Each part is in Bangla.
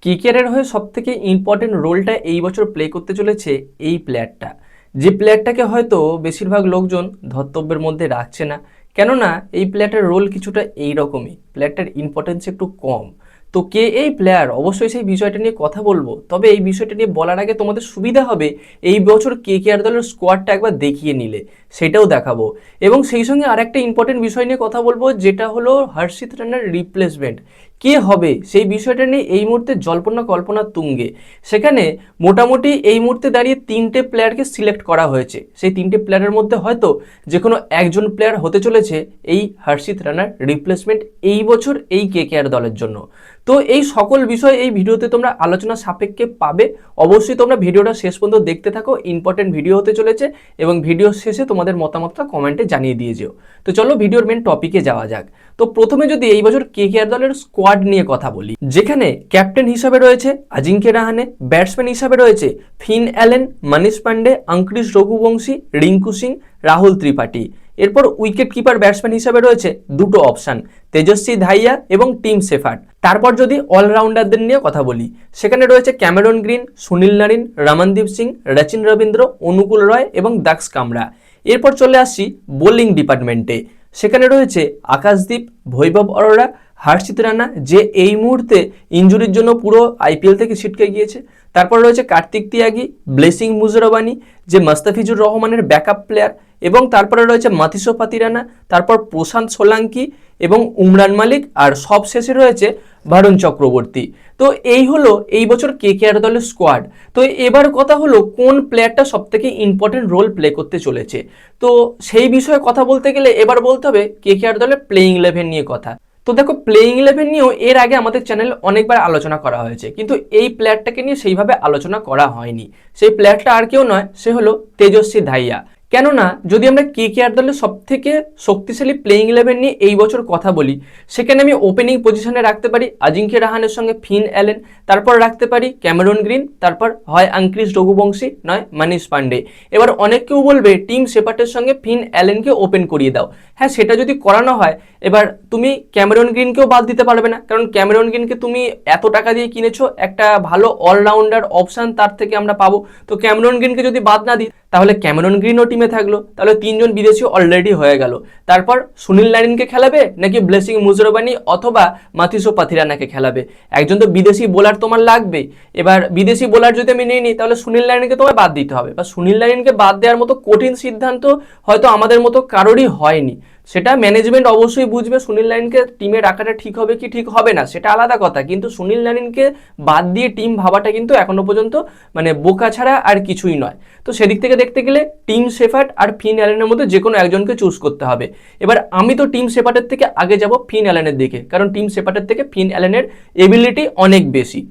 কেকেআরের হয়ে সবথেকে ইম্পর্টেন্ট রোলটা এই বছর প্লে করতে চলেছে এই প্লেয়ারটা, যে প্লেয়ারটাকে হয়তো বেশিরভাগ লোকজন ধর্তব্যের মধ্যে রাখছে না। কেননা এই প্লেয়ারটার রোল কিছুটা এইরকমই, প্লেয়ারটার ইম্পর্টেন্স একটু কম। তো কে এই প্লেয়ার, অবশ্যই সেই বিষয়টা নিয়ে কথা বলবো। তবে এই বিষয়টা নিয়ে বলার আগে তোমাদের সুবিধা হবে এই বছর কেকেআর দলের স্কোয়াডটা একবার দেখিয়ে নিলে, সেটাও দেখাবো। এবং সেই সঙ্গে আরেকটা ইম্পর্টেন্ট বিষয় নিয়ে কথা বলবো, যেটা হলো হর্ষিত রানার রিপ্লেসমেন্ট কে হবে, সেই বিষয়টা নিয়ে এই মুহূর্তে জল্পনা কল্পনা তুঙ্গে। সেখানে মোটামুটি এই মুহূর্তে দাঁড়িয়ে তিনটে প্লেয়ারকে সিলেক্ট করা হয়েছে। সেই তিনটে প্লেয়ারের মধ্যে হয়তো যে কোনো একজন প্লেয়ার হতে চলেছে এই হর্ষিত রানার রিপ্লেসমেন্ট এই বছর এই কেকেআর দলের জন্য। তো এই সকল বিষয় এই ভিডিওতে তোমরা আলোচনা সাপেক্ষে পাবে। অবশ্যই তোমরা ভিডিওটা শেষ পর্যন্ত দেখতে থাকো, ইম্পর্টেন্ট ভিডিও হতে চলেছে এবং ভিডিও শেষে তোমাদের মতামতটা কমেন্টে জানিয়ে দিয়ে যেও। তো চলো ভিডিওর মেন টপিকে যাওয়া যাক। তো প্রথমে যদি এই বছর কেকেআর দলের স্কোয়াড নিয়ে কথা বলি, যেখানে ক্যাপ্টেন হিসাবে রয়েছে আজিঙ্কে রাহানে, ব্যাটসম্যান হিসাবে রয়েছে ফিন অ্যালেন, মনীষ পান্ডে, অঙ্কুরিশ রঘুবংশী, রিঙ্কু সিং, রাহুল ত্রিপাঠী। এরপর উইকেট কিপার ব্যাটসম্যান হিসাবে রয়েছে দুটো অপশান, তেজস্বী ধাইয়া এবং টিম শেফার্ড। তারপর যদি অলরাউন্ডারদের নিয়ে কথা বলি, সেখানে রয়েছে Cameron Green, Sunil Narine, Ramandeep Singh, Rachin Ravindra, Anukul Roy এবং দাক্স কামরা। এরপর চলে আসছি বোলিং ডিপার্টমেন্টে, সেখানে রয়েছে আকাশদীপ, বৈভব অরোরা, হর্ষিত রানা, যে এই মুহূর্তে ইনজুরির জন্য পুরো আইপিএল থেকে ছিটকে গিয়েছে। তারপর রয়েছে কার্তিক তিয়াগি, ব্লেসিং মুজরাবানি, যে মুস্তাফিজুর রহমানের ব্যাকআপ প্লেয়ার, এবং তারপরে রয়েছে মাথিসো পাতিরানা, তারপর প্রশান্ত সোলাঙ্কি এবং উমরান মালিক, আর সবশেষে রয়েছে বরুণ চক্রবর্তী। তো এই হলো এই বছর কেকেআর দলের স্কোয়াড। তো এবার কথা হলো কোন প্লেয়ারটা সব থেকে ইম্পর্টেন্ট রোল প্লে করতে চলেছে। তো সেই বিষয়ে কথা বলতে গেলে এবার বলতে হবে কেকেআর দলের প্লেইং 11 নিয়ে কথা। তো দেখো, প্লেইং 11 নিয়েও এর আগে আমাদের চ্যানেলে অনেকবার আলোচনা করা হয়েছে, কিন্তু এই প্লেয়ারটাকে নিয়ে সেইভাবে আলোচনা করা হয়নি। সেই প্লেয়ারটা আর কেউ নয়, সে হলো তেজস্বী ধাইয়া। কেননা যদি আমরা কেকেআর দলের সব থেকে শক্তিশালী প্লেইং 11 নিয়ে এই বছর কথা বলি, সেখানে আমি ওপেনিং পজিশনে রাখতে পারি আজিঙ্কে রাহানের সঙ্গে ফিন অ্যালেন, তারপর রাখতে পারি ক্যামেরন গ্রিন, তারপর হয় অঙ্কুরিশ রঘুবংশী নয় মনীষ পান্ডে। এবার অনেক কেউ বলবে টিম শেফার্ডের সঙ্গে ফিন অ্যালেনকে ওপেন করিয়ে দাও। হ্যাঁ, সেটা যদি করানো হয়, এবার তুমি ক্যামেরন গ্রিনকেও বাদ দিতে পারবে না, কারণ ক্যামেরন গ্রিনকে তুমি এত টাকা দিয়ে কিনেছো, একটা ভালো অলরাউন্ডার অপশান তার থেকে আমরা পাবো। তো ক্যামেরন গ্রিনকে যদি বাদ না দিই, তাহলে ক্যামেরন গ্রিনও টিমে থাকলো, তাহলে তিনজন বিদেশি অলরেডি হয়ে গেল। তারপর সুনীল নারিনকে খেলাবে নাকি ব্লেসিং মুজরাবানি অথবা মাথিসো পাতিরানাকে খেলাবে? একজন তো বিদেশি বোলার তোমার লাগবেই। এবার বিদেশি বোলার যদি আমি নিই, তাহলে সুনীল নারিনকে তোমায় বাদ দিতে হবে, বা সুনীল নারিনকে বাদ দেওয়ার মতো কঠিন সিদ্ধান্ত হয়তো আমাদের মতো কারোরই হয়নি। সেটা ম্যানেজমেন্ট অবশ্যই বুঝবে সুনীল নারিনকে টিমে রাখাটা ঠিক হবে কি ঠিক হবে না, সেটা আলাদা কথা, কিন্তু সুনীল নারিনকে বাদ দিয়ে টিম ভাবাটা কিন্তু এখনো পর্যন্ত মানে বোকা ছাড়া আর কিছুই নয়। তো সেদিক থেকে দেখতে গেলে টিম শেফার্ড আর ফিন অ্যালেনের মধ্যে যে কোনো একজনকে চুজ করতে হবে। এবার আমি তো টিম শেফার্ডের থেকে আগে যাব ফিন অ্যালেনের দিকে, কারণ টিম শেফার্ডের থেকে ফিন অ্যালেনের এবিলিটি অনেক বেশি।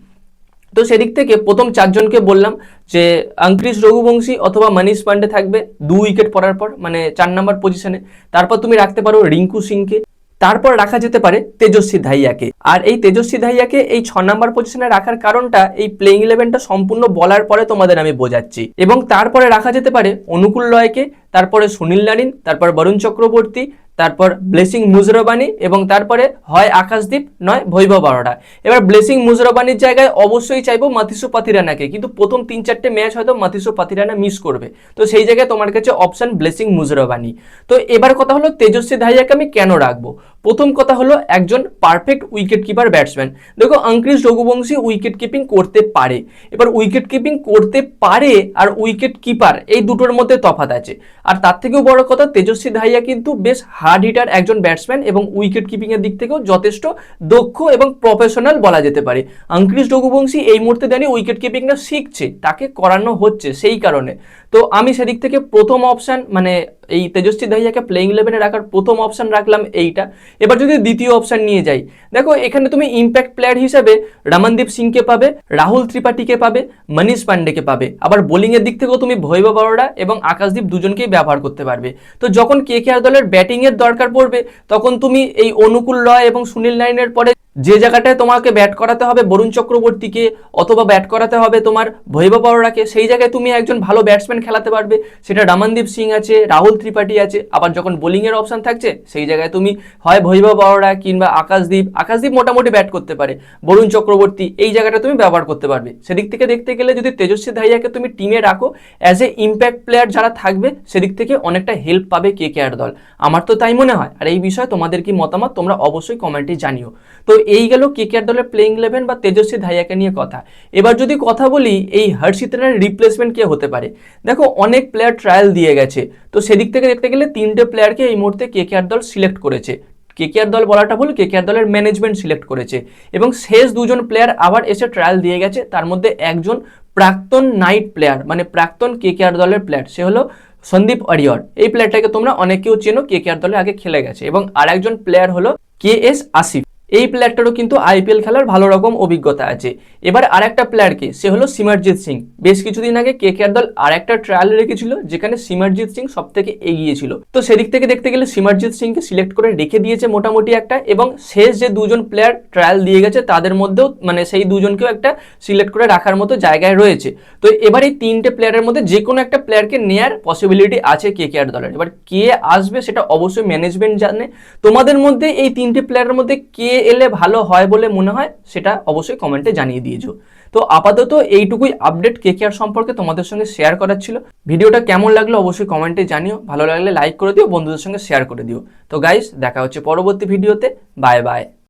তো সেদিক থেকে প্রথম চারজনকে বললাম যে অঙ্কুরিশ রঘুবংশী অথবা মনীষ পান্ডে থাকবে 2 উইকেট পড়ার পর, মানে 4 নম্বর পজিশনে। তারপর তুমি রাখতে পারো রিঙ্কু সিংকে, তারপর রাখা যেতে পারে তেজস্বী ধাইয়াকে। আর এই তেজস্বী ধাইয়াকে এই 6 নম্বর পজিশনে রাখার কারণটা এই প্লেইং 11টা সম্পূর্ণ বলার পরে তোমাদের আমি বোঝাচ্ছি। এবং তারপরে রাখা যেতে পারে অনুকূল রয়কে, তারপরে সুনীল নারিন, তারপর বরুণ চক্রবর্তী, তারপর ব্লেসিং মুজরাবানি, এবং তারপরে হয় আকাশদীপ নয় বৈভব অরোরা। এবার ব্লেসিং মুজরাবানির জায়গায় অবশ্যই চাইবো মাথিসো পাতিরানাকে, কিন্তু প্রথম 3-4টে ম্যাচ হয়তো মাথিসো পাতিরানা মিস করবে, তো সেই জায়গায় তোমার কাছে অপশন ব্লেসিং মুজরাবানি। তো এবার কথা হলো তেজস্বী ধাইয়াকে আমি কেন রাখবো। প্রথম কথা হলো একজন পারফেক্ট উইকেট কিপার ব্যাটসম্যান। দেখো, অঙ্কুরিশ রঘুবংশী উইকেট কিপিং করতে পারে। এবার উইকেট কিপিং করতে পারে আর উইকেট কিপার, এই দুটোর মধ্যে তফাৎ আছে। আর তার থেকেও বড় কথা, তেজস্বী ধাইয়া কিন্তু বেশ হার্ড হিটার একজন ব্যাটসম্যান এবং উইকেট কিপিং এর দিক থেকেও যথেষ্ট দক্ষ এবং প্রফেশনাল বলা যেতে পারে। অঙ্কুরিশ রঘুবংশী এই মুহূর্তে দাঁড়িয়ে উইকেট কিপিংটা শিখছে, তাকে করানো হচ্ছে সেই কারণে। তো আমি সেদিক থেকে প্রথম অপশান মানে এই তেজস্বী ধাইয়াকে প্লেইং 11-এ রাখার প্রথম অপশান রাখলাম এইটা। এবার যদি দ্বিতীয় অপশান নিয়ে যাই, দেখো এখানে তুমি ইম্প্যাক্ট প্লেয়ার হিসেবে রমনদীপ সিংকে পাবে, রাহুল ত্রিপাঠীকে পাবে, মনীষ পান্ডেকে পাবে। আবার বোলিং এর দিক থেকেও তুমি বৈভব অরোরা এবং আকাশদীপ দুজনকেই ব্যবহার করতে পারবে। তো যখন কেকেআর দলের ব্যাটিং এর দরকার পড়বে, তখন তুমি এই অনুকূল রয় এবং সুনীল নারিনের পরে যে জায়গাটায় তোমাকে ব্যাট করাতে হবে বরুণ চক্রবর্তীকে অথবা ব্যাট করাতে হবে তোমার ভৈভব অরোরাকে, সেই জায়গায় তুমি একজন ভালো ব্যাটসম্যান খেলাতে পারবে। সেটা রমনদীপ সিং আছে, রাহুল ত্রিপাঠী আছে। আবার যখন বোলিংয়ের অপশন থাকছে সেই জায়গায় তুমি হয় ভৈভব অরোরা কিংবা আকাশদীপ মোটামুটি ব্যাট করতে পারে, বরুণ চক্রবর্তী এই জায়গাটা তুমি ব্যবহার করতে পারবে। সেদিক থেকে দেখতে গেলে যদি তেজস্বী ধাইয়াকে তুমি টিমে রাখো অ্যাজ এ ইম্প্যাক্ট প্লেয়ার যারা থাকবে, সেদিক থেকে অনেকটা হেল্প পাবে কেকেআর দল। আমার তো তাই মনে হয়। আর এই বিষয়ে তোমাদের কি মতামত তোমরা অবশ্যই কমেন্টে জানিও। তো এই গেল কেকেআর দলের প্লেইং 11 বা তেজস্বী ধাইয়াকে নিয়ে কথা। এবার যদি কথা বলি এই হর্ষিত রানের রিপ্লেসমেন্ট কে হতে পারে। দেখো অনেক প্লেয়ার ট্রায়াল দিয়ে গেছে, তো সেদিক থেকে দেখতে গেলে 3টে প্লেয়ারকে এই মুহূর্তে কেকেআর দল সিলেক্ট করেছে। কেকেআর দল বলাটা ভুল, কেকেআর দলের ম্যানেজমেন্ট সিলেক্ট করেছে এবং শেষ 2জন প্লেয়ার আবার এসে ট্রায়াল দিয়ে গেছে। তার মধ্যে একজন প্রাক্তন নাইট প্লেয়ার, মানে প্রাক্তন কেকেআর দলের প্লেয়ার, সে হলো সন্দীপ অরিয়র। এই প্লেয়ারটাকে তোমরা অনেকেও চেনো, কেকেআর দলে আগে খেলে গেছে। এবং আরেকজন প্লেয়ার হলো KS আসিফ। এই প্লেয়ারটারও কিন্তু আইপিএল খেলার ভালো রকম অভিজ্ঞতা আছে। এবার আরেকটা প্লেয়ারকে, সে হলো সিমরজিৎ সিং। বেশ কিছুদিন আগে কেকেআর দল আরেকটা ট্রায়াল রেখেছিল যেখানে সিমরজিৎ সিং সব থেকে এগিয়ে ছিল। তো সেদিক থেকে দেখতে গেলে সিমরজিৎ সিংকে সিলেক্ট করে রেখে দিয়েছে মোটামুটি একটা। এবং শেষ যে 2জন প্লেয়ার ট্রায়াল দিয়ে গেছে তাদের মধ্যেও মানে সেই 2জনকেও একটা সিলেক্ট করে রাখার মতো জায়গায় রয়েছে। তো এবার এই 3টে প্লেয়ারের মধ্যে যে কোনো একটা প্লেয়ারকে নেয়ার পসিবিলিটি আছে কেকেআর দলের। এবার কে আসবে সেটা অবশ্যই ম্যানেজমেন্ট জানে। তোমাদের মধ্যে এই 3টে প্লেয়ারের মধ্যে কে এলে ভালো হয় বলে মনে হয় সেটা অবশ্যই কমেন্টে জানিয়ে দিয়েছো। তো আপাতত এইটুকুই আপডেট কেকেআর সম্পর্কে তোমাদের সঙ্গে শেয়ার করার ছিল। ভিডিওটা কেমন লাগলো অবশ্যই কমেন্টে জানিও, ভালো লাগলে লাইক করে দিও, বন্ধুদের সঙ্গে শেয়ার করে দিও। তো গাইস দেখা হচ্ছে পরবর্তী ভিডিওতে, বাই বাই।